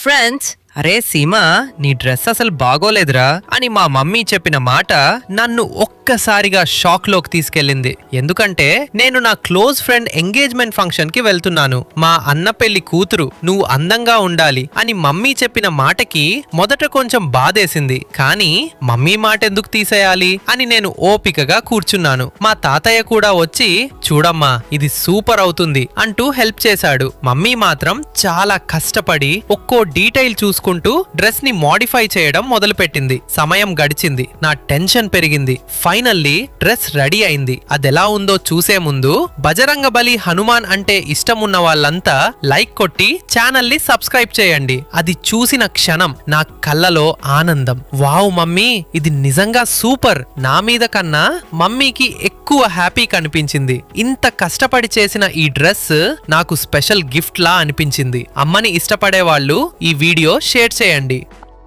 Friends, అరే సీమా, నీ dress అసలు బాగోలేదురా అని మా మమ్మీ చెప్పిన మాట నన్ను ఒక్కసారిగా షాక్ లోకి తీసుకెళ్ళింది. ఎందుకంటే నేను నా క్లోజ్ ఫ్రెండ్ ఎంగేజ్మెంట్ ఫంక్షన్ కి వెళ్తున్నాను. మా అన్న పెళ్లి కూతురు, నువ్వు అందంగా ఉండాలి అని మమ్మీ చెప్పిన మాటకి మొదట కొంచెం బాధేసింది. కానీ మమ్మీ మాట ఎందుకు తీసేయాలి అని నేను ఓపికగా కూర్చున్నాను. మా తాతయ్య కూడా వచ్చి, చూడమ్మా ఇది సూపర్ అవుతుంది అంటూ హెల్ప్ చేశాడు. మమ్మీ మాత్రం చాలా కష్టపడి ఒక్కో డీటెయిల్ చూసుకుంటూ డ్రెస్ ని మోడిఫై చేయడం మొదలుపెట్టింది. సమయం గడిచింది, నా టెన్షన్ పెరిగింది. ఫైనల్లీ డ్రెస్ రెడీ అయింది. అదెలా ఉందో చూసే ముందు బజరంగబలి హనుమాన్ అంటే ఇష్టం ఉన్న వాళ్ళంతా లైక్ కొట్టి ఛానల్ ని సబ్స్క్రైబ్ చేయండి. అది చూసిన క్షణం నా కళ్ళలో ఆనందం. వావ్ మమ్మీ, ఇది నిజంగా సూపర్. నా మీద కన్నా మమ్మీకి ఎక్కువ హ్యాపీ కనిపించింది. ఇంత కష్టపడి చేసిన ఈ డ్రెస్ నాకు స్పెషల్ గిఫ్ట్ లా అనిపించింది. అమ్మని ఇష్టపడే వాళ్ళు ఈ వీడియో షేర్ చేయండి.